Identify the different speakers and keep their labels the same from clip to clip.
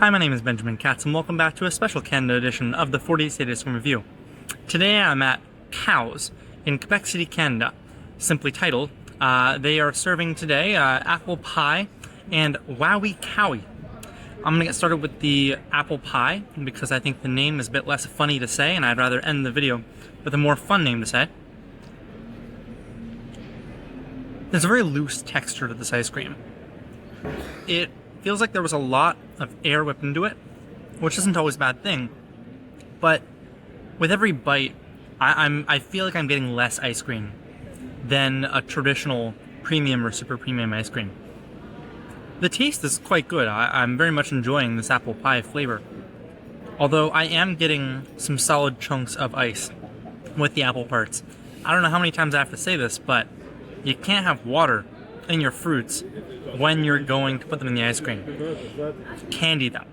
Speaker 1: Hi, my name is Benjamin Katz, and welcome back to a special Canada edition of the 48 State Ice Cream Review. Today I'm at Cow's in Quebec City, Canada. Simply titled, they are serving today apple pie and Wowie Cowie. I'm going to get started with the apple pie because I think the name is a bit less funny to say, and I'd rather end the video with a more fun name to say. There's a very loose texture to this ice cream. It feels like there was a lot of air whipped into it, which isn't always a bad thing, but with every bite, I feel like I'm getting less ice cream than a traditional premium or super premium ice cream. The taste is quite good. I'm very much enjoying this apple pie flavor, although I am getting some solid chunks of ice with the apple parts. I don't know how many times I have to say this, but you can't have water in your fruits when you're going to put them in the ice cream. Candy them.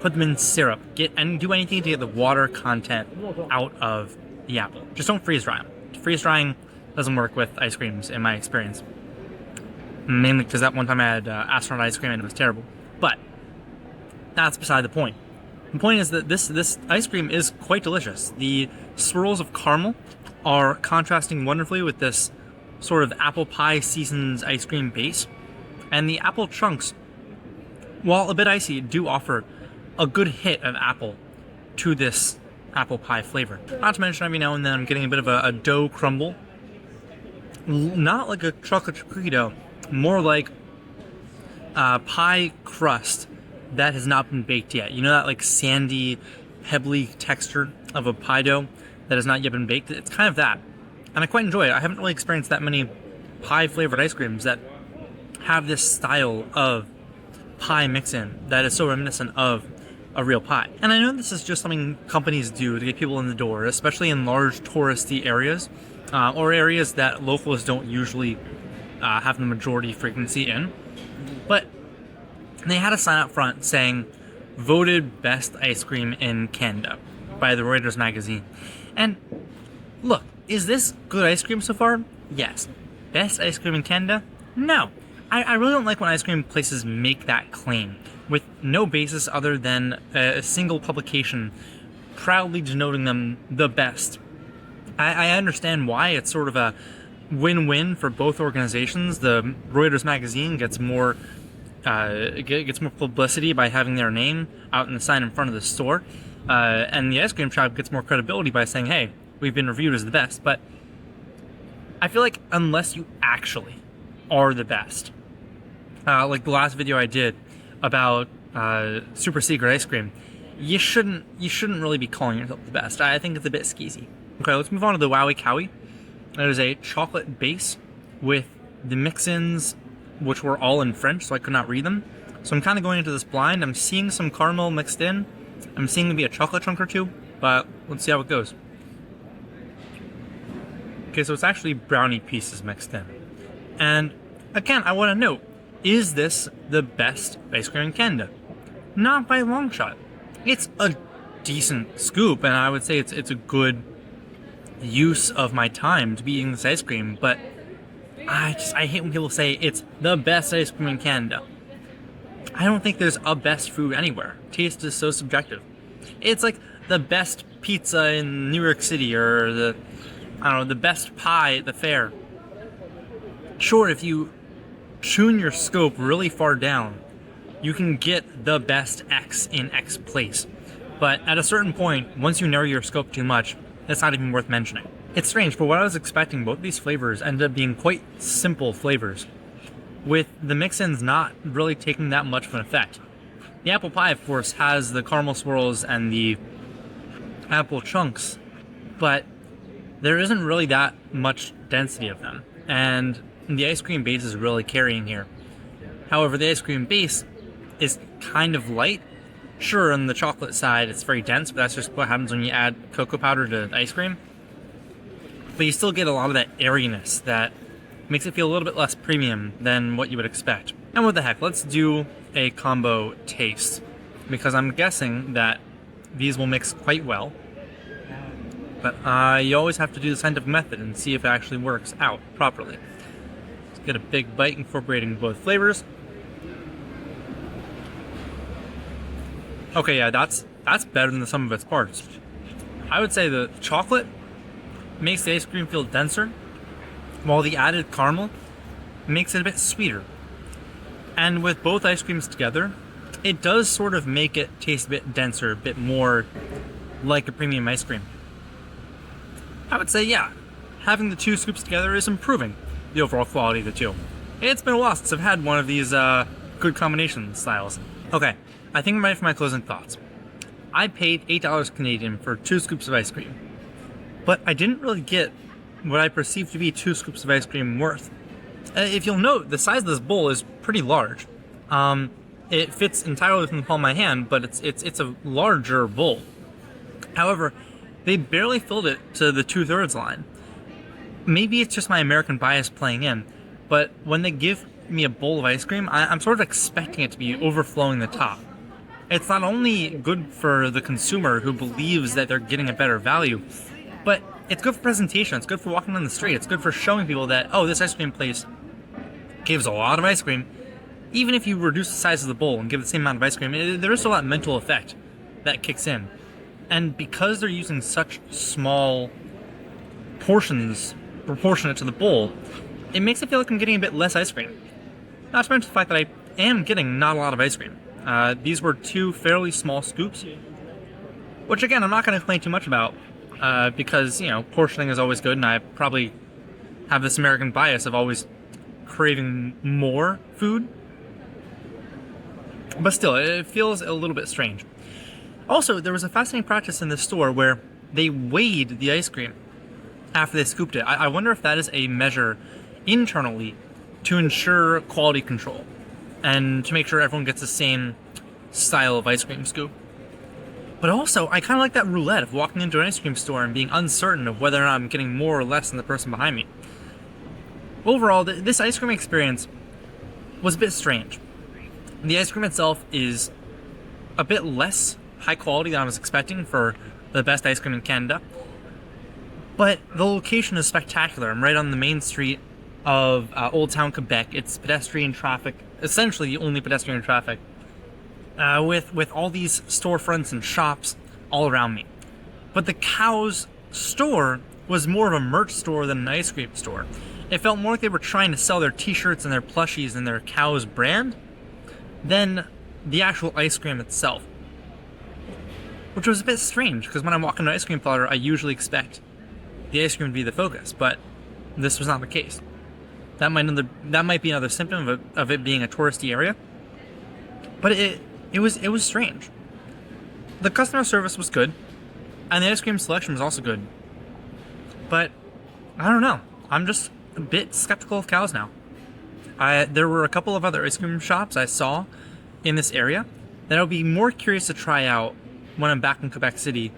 Speaker 1: Put them in syrup. Do anything to get the water content out of the apple. Just don't freeze dry them. Freeze drying doesn't work with ice creams in my experience. Mainly because that one time I had astronaut ice cream and it was terrible. But that's beside the point. The point is that this ice cream is quite delicious. The swirls of caramel are contrasting wonderfully with this sort of apple pie seasoned ice cream base. And the apple chunks, while a bit icy, do offer a good hit of apple to this apple pie flavor. Not to mention every now and then I'm getting a bit of a dough crumble. Not like a chocolate cookie dough, more like pie crust that has not been baked yet. You know that like sandy, pebbly texture of a pie dough that has not yet been baked? It's kind of that. And I quite enjoy it. I haven't really experienced that many pie-flavored ice creams that have this style of pie mix-in that is so reminiscent of a real pie. And I know this is just something companies do to get people in the door, especially in large touristy areas, or areas that locals don't usually have the majority frequency in. But they had a sign up front saying, voted best ice cream in Canada by the Reuters magazine. And look, is this good ice cream so far? Yes. Best ice cream in Canada? No. I really don't like when ice cream places make that claim with no basis other than a single publication proudly denoting them the best. I understand why. It's sort of a win-win for both organizations. The Reuters magazine gets more publicity by having their name out in the sign in front of the store, and the ice cream shop gets more credibility by saying, hey, we've been reviewed as the best. But I feel like unless you actually are the best, like the last video I did about super secret ice cream, you shouldn't really be calling yourself the best. I think it's a bit skeezy. Okay, let's move on to the Wowie Cowie. It is a chocolate base with the mix-ins, which were all in French, so I could not read them. So I'm kind of going into this blind. I'm seeing some caramel mixed in. I'm seeing maybe a chocolate chunk or two, but let's see how it goes. Okay, so it's actually brownie pieces mixed in. And again, I want to note, is this the best ice cream in Canada? Not by a long shot. It's a decent scoop, and I would say it's a good use of my time to be eating this ice cream, but I hate when people say it's the best ice cream in Canada. I don't think there's a best food anywhere. Taste is so subjective. It's like the best pizza in New York City, or the best pie at the fair. Sure, if you tune your scope really far down, you can get the best X in X place. But at a certain point, once you narrow your scope too much, it's not even worth mentioning. It's strange, for what I was expecting, both these flavors ended up being quite simple flavors, with the mix-ins not really taking that much of an effect. The apple pie, of course, has the caramel swirls and the apple chunks, but there isn't really that much density of them, and the ice cream base is really carrying here. However, the ice cream base is kind of light. Sure, on the chocolate side, it's very dense, but that's just what happens when you add cocoa powder to ice cream. But you still get a lot of that airiness that makes it feel a little bit less premium than what you would expect. And what the heck, let's do a combo taste, because I'm guessing that these will mix quite well. But you always have to do the scientific method and see if it actually works out properly. Let's get a big bite incorporating both flavors. Okay, yeah, that's better than the sum of its parts. I would say the chocolate makes the ice cream feel denser, while the added caramel makes it a bit sweeter. And with both ice creams together, it does sort of make it taste a bit denser, a bit more like a premium ice cream. I would say, yeah, having the two scoops together is improving the overall quality of the two. It's been a while since I've had one of these good combination styles. Okay, I think I'm ready for my closing thoughts. I paid $8 Canadian for 2 scoops of ice cream, but I didn't really get what I perceived to be 2 scoops of ice cream worth. If you'll note, the size of this bowl is pretty large. It fits entirely within the palm of my hand, but it's a larger bowl. However, they barely filled it to the 2/3 line. Maybe it's just my American bias playing in, but when they give me a bowl of ice cream, I'm sort of expecting it to be overflowing the top. It's not only good for the consumer who believes that they're getting a better value, but it's good for presentation, it's good for walking down the street, it's good for showing people that, oh, this ice cream place gives a lot of ice cream. Even if you reduce the size of the bowl and give the same amount of ice cream, there is still that mental effect that kicks in. And because they're using such small portions proportionate to the bowl, it makes it feel like I'm getting a bit less ice cream. Not to mention the fact that I am getting not a lot of ice cream. These were 2 fairly small scoops, which again, I'm not going to complain too much about, because, you know, portioning is always good, and I probably have this American bias of always craving more food. But still, it feels a little bit strange. Also, there was a fascinating practice in this store where they weighed the ice cream after they scooped it. I wonder if that is a measure internally to ensure quality control and to make sure everyone gets the same style of ice cream scoop. But also, I kind of like that roulette of walking into an ice cream store and being uncertain of whether or not I'm getting more or less than the person behind me. Overall, this ice cream experience was a bit strange. The ice cream itself is a bit less high quality than I was expecting for the best ice cream in Canada, but the location is spectacular. I'm right on the main street of Old Town Quebec. It's pedestrian traffic, essentially the only pedestrian traffic, with all these storefronts and shops all around me. But the Cow's store was more of a merch store than an ice cream store. It felt more like they were trying to sell their t-shirts and their plushies and their Cow's brand than the actual ice cream itself. Which was a bit strange, because when I walk into an ice cream parlor, I usually expect the ice cream to be the focus, but this was not the case. That might be another symptom of it being a touristy area, but it was strange. The customer service was good, and the ice cream selection was also good, but I don't know. I'm just a bit skeptical of Cows now. There were a couple of other ice cream shops I saw in this area that I'll be more curious to try out when I'm back in Quebec City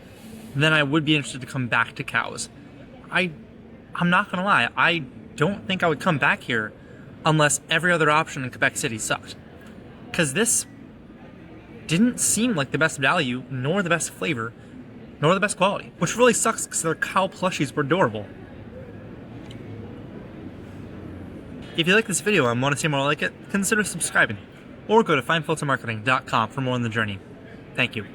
Speaker 1: than I would be interested to come back to Cows. I'm not gonna lie, I don't think I would come back here unless every other option in Quebec City sucked. Because this didn't seem like the best value, nor the best flavor, nor the best quality. Which really sucks because their cow plushies were adorable. If you like this video and want to see more like it, consider subscribing, or go to findfiltermarketing.com for more on the journey. Thank you.